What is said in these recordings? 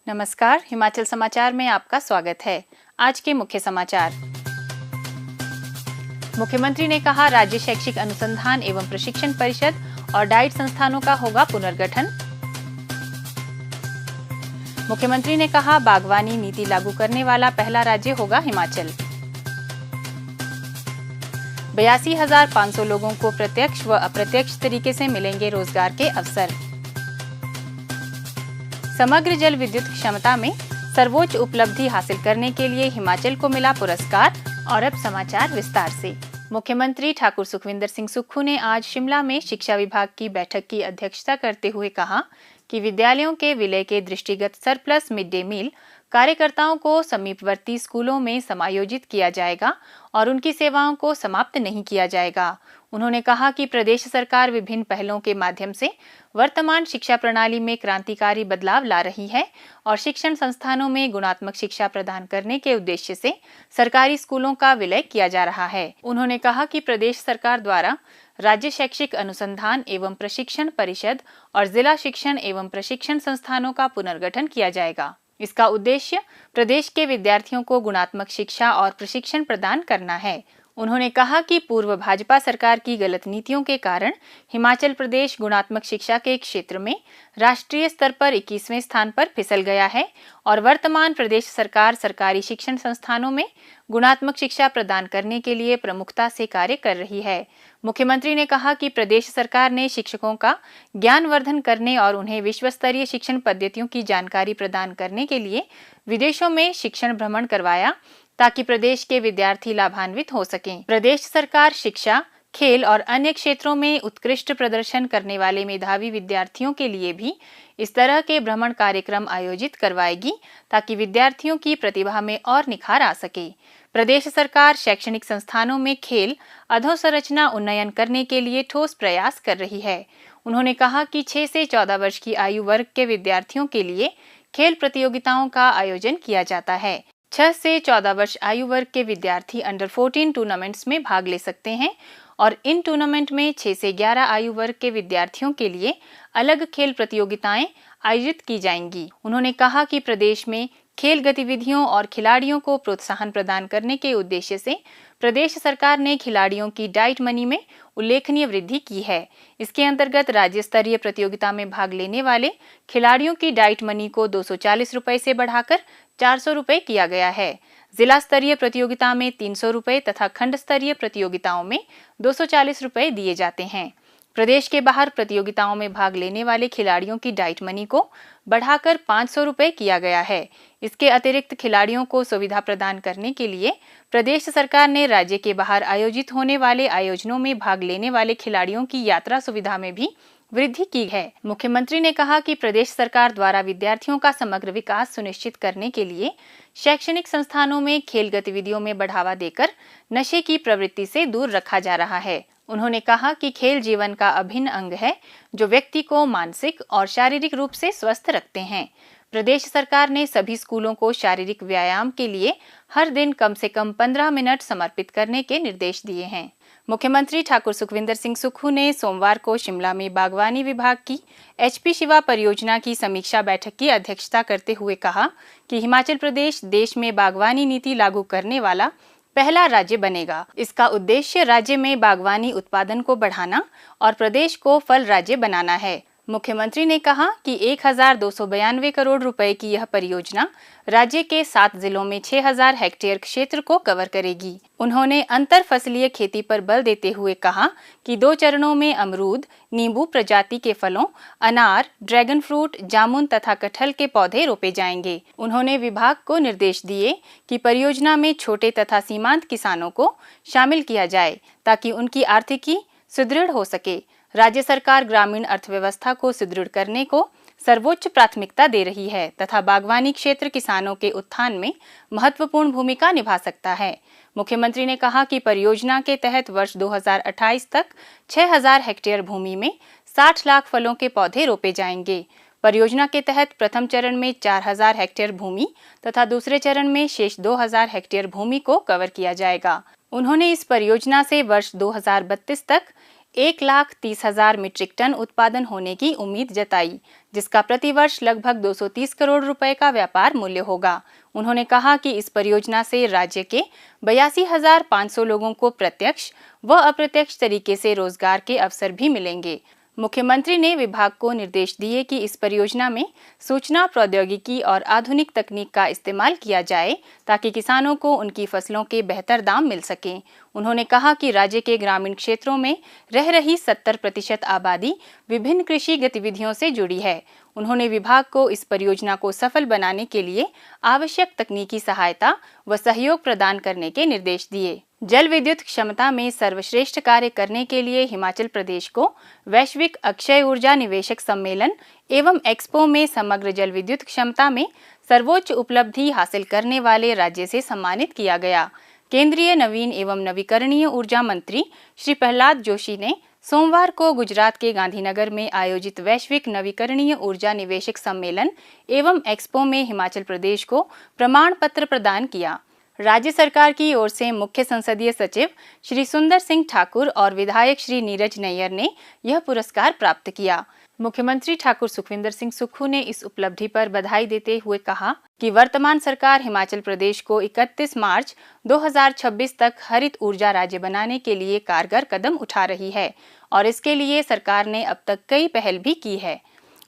नमस्कार, हिमाचल समाचार में आपका स्वागत है। आज के मुख्य समाचार। मुख्यमंत्री ने कहा, राज्य शैक्षिक अनुसंधान एवं प्रशिक्षण परिषद और डाइट संस्थानों का होगा पुनर्गठन। मुख्यमंत्री ने कहा, बागवानी नीति लागू करने वाला पहला राज्य होगा हिमाचल। 82,500 लोगों को प्रत्यक्ष व अप्रत्यक्ष तरीके से मिलेंगे रोजगार के अवसर। समग्र जल विद्युत क्षमता में सर्वोच्च उपलब्धि हासिल करने के लिए हिमाचल को मिला पुरस्कार। और अब समाचार विस्तार से। मुख्यमंत्री ठाकुर सुखविंदर सिंह सुक्खू ने आज शिमला में शिक्षा विभाग की बैठक की अध्यक्षता करते हुए कहा कि विद्यालयों के विलय के दृष्टिगत सरप्लस मिड डे मील कार्यकर्ताओं को समीपवर्ती स्कूलों में समायोजित किया जाएगा और उनकी सेवाओं को समाप्त नहीं किया जाएगा। उन्होंने कहा कि प्रदेश सरकार विभिन्न पहलों के माध्यम से वर्तमान शिक्षा प्रणाली में क्रांतिकारी बदलाव ला रही है और शिक्षण संस्थानों में गुणात्मक शिक्षा प्रदान करने के उद्देश्य से सरकारी स्कूलों का विलय किया जा रहा है। उन्होंने कहा कि प्रदेश सरकार द्वारा राज्य शैक्षिक अनुसंधान एवं प्रशिक्षण परिषद और जिला शिक्षण एवं प्रशिक्षण संस्थानों का पुनर्गठन किया जाएगा। इसका उद्देश्य प्रदेश के विद्यार्थियों को गुणात्मक शिक्षा और प्रशिक्षण प्रदान करना है। उन्होंने कहा कि पूर्व भाजपा सरकार की गलत नीतियों के कारण हिमाचल प्रदेश गुणात्मक शिक्षा के क्षेत्र में राष्ट्रीय स्तर पर 21वें स्थान पर फिसल गया है और वर्तमान प्रदेश सरकार सरकारी शिक्षण संस्थानों में गुणात्मक शिक्षा प्रदान करने के लिए प्रमुखता से कार्य कर रही है। मुख्यमंत्री ने कहा कि प्रदेश सरकार ने शिक्षकों का ज्ञानवर्धन करने और उन्हें विश्व स्तरीय शिक्षण पद्धतियों की जानकारी प्रदान करने के लिए विदेशों में शिक्षण भ्रमण करवाया ताकि प्रदेश के विद्यार्थी लाभान्वित हो सकें। प्रदेश सरकार शिक्षा, खेल और अन्य क्षेत्रों में उत्कृष्ट प्रदर्शन करने वाले मेधावी विद्यार्थियों के लिए भी इस तरह के भ्रमण कार्यक्रम आयोजित करवाएगी ताकि विद्यार्थियों की प्रतिभा में और निखार आ सके। प्रदेश सरकार शैक्षणिक संस्थानों में खेल अधोसंरचना उन्नयन करने के लिए ठोस प्रयास कर रही है। उन्होंने कहा कि 6 से 14 वर्ष की आयु वर्ग के विद्यार्थियों के लिए खेल प्रतियोगिताओं का आयोजन किया जाता है। 6 से 14 वर्ष आयु वर्ग के विद्यार्थी अंडर 14 टूर्नामेंट्स में भाग ले सकते हैं और इन टूर्नामेंट में 6 से 11 आयु वर्ग के विद्यार्थियों के लिए अलग खेल प्रतियोगिताएं आयोजित की जाएंगी। उन्होंने कहा कि प्रदेश में खेल गतिविधियों और खिलाड़ियों को प्रोत्साहन प्रदान करने के उद्देश्य से प्रदेश सरकार ने खिलाड़ियों की डाइट मनी में उल्लेखनीय वृद्धि की है। इसके अंतर्गत राज्य स्तरीय प्रतियोगिता में भाग लेने वाले खिलाड़ियों की डाइट मनी को 240 रुपए से बढ़ाकर 400 रुपए किया गया है। जिला स्तरीय प्रतियोगिता में 300 रुपए तथा खंड स्तरीय प्रतियोगिताओं में 240 रुपए दिए जाते हैं। प्रदेश के बाहर प्रतियोगिताओं में भाग लेने वाले खिलाड़ियों की डाइट मनी को बढ़ाकर 500 रुपए किया गया है। इसके अतिरिक्त खिलाड़ियों को सुविधा प्रदान करने के लिए प्रदेश सरकार ने राज्य के बाहर आयोजित होने वाले आयोजनों में भाग लेने वाले खिलाड़ियों की यात्रा सुविधा में भी वृद्धि की है। मुख्यमंत्री ने कहा कि प्रदेश सरकार द्वारा विद्यार्थियों का समग्र विकास सुनिश्चित करने के लिए शैक्षणिक संस्थानों में खेल गतिविधियों में बढ़ावा देकर नशे की प्रवृत्ति से दूर रखा जा रहा है। उन्होंने कहा कि खेल जीवन का अभिन्न अंग है जो व्यक्ति को मानसिक और शारीरिक रूप से स्वस्थ रखते हैं। प्रदेश सरकार ने सभी स्कूलों को शारीरिक व्यायाम के लिए हर दिन कम से कम 15 मिनट समर्पित करने के निर्देश दिए हैं। मुख्यमंत्री ठाकुर सुखविंदर सिंह सुक्खू ने सोमवार को शिमला में बागवानी विभाग की HP शिवा परियोजना की समीक्षा बैठक की अध्यक्षता करते हुए कहा कि हिमाचल प्रदेश देश में बागवानी नीति लागू करने वाला पहला राज्य बनेगा। इसका उद्देश्य राज्य में बागवानी उत्पादन को बढ़ाना और प्रदेश को फल राज्य बनाना है। मुख्यमंत्री ने कहा कि 1292 करोड़ रुपए की यह परियोजना राज्य के 7 जिलों में 6000 हेक्टेयर क्षेत्र को कवर करेगी। उन्होंने अंतर फसलीय खेती पर बल देते हुए कहा कि 2 चरणों में अमरूद, नींबू प्रजाति के फलों, अनार, ड्रैगन फ्रूट, जामुन तथा कटहल के पौधे रोपे जाएंगे। उन्होंने विभाग को निर्देश दिए कि परियोजना में छोटे तथा सीमांत किसानों को शामिल किया जाए ताकि उनकी आर्थिकी सुदृढ़ हो सके। राज्य सरकार ग्रामीण अर्थव्यवस्था को सुदृढ़ करने को सर्वोच्च प्राथमिकता दे रही है तथा बागवानी क्षेत्र किसानों के उत्थान में महत्वपूर्ण भूमिका निभा सकता है। मुख्यमंत्री ने कहा कि परियोजना के तहत वर्ष 2028 तक 6000 हेक्टेयर भूमि में 60 लाख फलों के पौधे रोपे जाएंगे। परियोजना के तहत प्रथम चरण में 4000 हेक्टेयर भूमि तथा दूसरे चरण में शेष 2000 हेक्टेयर भूमि को कवर किया जाएगा। उन्होंने इस परियोजना से वर्ष 2032 तक 1,30,000 मीट्रिक टन उत्पादन होने की उम्मीद जताई, जिसका प्रतिवर्ष लगभग 230 करोड़ रुपए का व्यापार मूल्य होगा। उन्होंने कहा कि इस परियोजना से राज्य के 82,500 लोगों को प्रत्यक्ष व अप्रत्यक्ष तरीके से रोजगार के अवसर भी मिलेंगे। मुख्यमंत्री ने विभाग को निर्देश दिए कि इस परियोजना में सूचना प्रौद्योगिकी और आधुनिक तकनीक का इस्तेमाल किया जाए ताकि किसानों को उनकी फसलों के बेहतर दाम मिल सकें। उन्होंने कहा कि राज्य के ग्रामीण क्षेत्रों में रह रही 70% आबादी विभिन्न कृषि गतिविधियों से जुड़ी है। उन्होंने विभाग को इस परियोजना को सफल बनाने के लिए आवश्यक तकनीकी सहायता व सहयोग प्रदान करने के निर्देश दिए। जल विद्युत क्षमता में सर्वश्रेष्ठ कार्य करने के लिए हिमाचल प्रदेश को वैश्विक अक्षय ऊर्जा निवेशक सम्मेलन एवं एक्सपो में समग्र जल विद्युत क्षमता में सर्वोच्च उपलब्धि हासिल करने वाले राज्य से सम्मानित किया गया। केंद्रीय नवीन एवं नवीकरणीय ऊर्जा मंत्री श्री प्रहलाद जोशी ने सोमवार को गुजरात के गांधीनगर में आयोजित वैश्विक नवीकरणीय ऊर्जा निवेशक सम्मेलन एवं एक्सपो में हिमाचल प्रदेश को प्रमाण पत्र प्रदान किया। राज्य सरकार की ओर से मुख्य संसदीय सचिव श्री सुंदर सिंह ठाकुर और विधायक श्री नीरज नैयर ने यह पुरस्कार प्राप्त किया। मुख्यमंत्री ठाकुर सुखविंदर सिंह सुक्खू ने इस उपलब्धि पर बधाई देते हुए कहा कि वर्तमान सरकार हिमाचल प्रदेश को 31 मार्च 2026 तक हरित ऊर्जा राज्य बनाने के लिए कारगर कदम उठा रही है और इसके लिए सरकार ने अब तक कई पहल भी की है।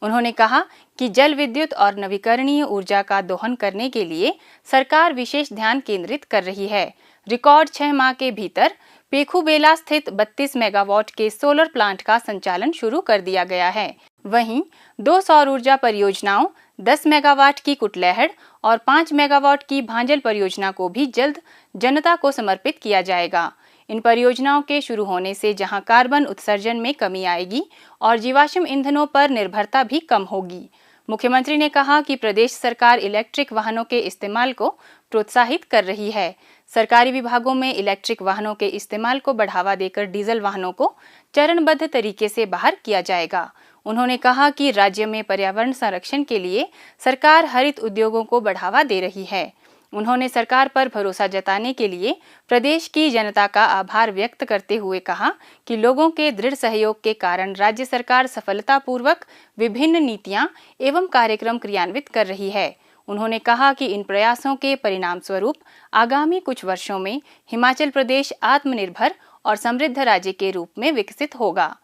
उन्होंने कहा कि जल विद्युत और नवीकरणीय ऊर्जा का दोहन करने के लिए सरकार विशेष ध्यान केंद्रित कर रही है। रिकॉर्ड 6 माह के भीतर पेखुबेला स्थित 32 मेगावाट के सोलर प्लांट का संचालन शुरू कर दिया गया है। वहीं 2 सौर ऊर्जा परियोजनाओं, 10 मेगावाट की कुटलैहड़ और 5 मेगावाट की भांजल परियोजना को भी जल्द जनता को समर्पित किया जाएगा। इन परियोजनाओं के शुरू होने से जहां कार्बन उत्सर्जन में कमी आएगी और जीवाश्म ईंधनों पर निर्भरता भी कम होगी। मुख्यमंत्री ने कहा कि प्रदेश सरकार इलेक्ट्रिक वाहनों के इस्तेमाल को प्रोत्साहित कर रही है। सरकारी विभागों में इलेक्ट्रिक वाहनों के इस्तेमाल को बढ़ावा देकर डीजल वाहनों को चरणबद्ध तरीके से बाहर किया जाएगा। उन्होंने कहा कि राज्य में पर्यावरण संरक्षण के लिए सरकार हरित उद्योगों को बढ़ावा दे रही है। उन्होंने सरकार पर भरोसा जताने के लिए प्रदेश की जनता का आभार व्यक्त करते हुए कहा कि लोगों के दृढ़ सहयोग के कारण राज्य सरकार सफलतापूर्वक विभिन्न नीतियां एवं कार्यक्रम क्रियान्वित कर रही है। उन्होंने कहा कि इन प्रयासों के परिणाम स्वरूप आगामी कुछ वर्षों में हिमाचल प्रदेश आत्मनिर्भर और समृद्ध राज्य के रूप में विकसित होगा।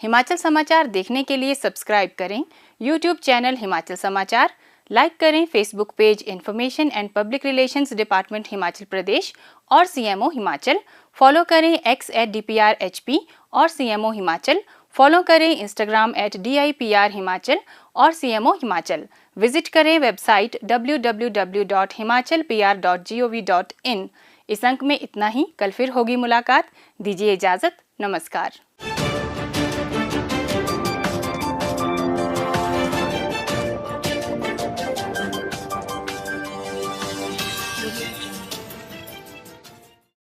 हिमाचल समाचार देखने के लिए सब्सक्राइब करें यूट्यूब चैनल हिमाचल समाचार, लाइक करें Facebook page information and public relations department Himachal Pradesh और सीएमओ हिमाचल, फॉलो करें x@DPRHP और सीएमओ हिमाचल, फॉलो करें इंस्टाग्राम @DIPR हिमाचल और सीएमओ हिमाचल। विजिट करें वेबसाइट www.himachalpr.gov.in। इस अंक में इतना ही, कल फिर होगी मुलाकात। दीजिए इजाजत, नमस्कार।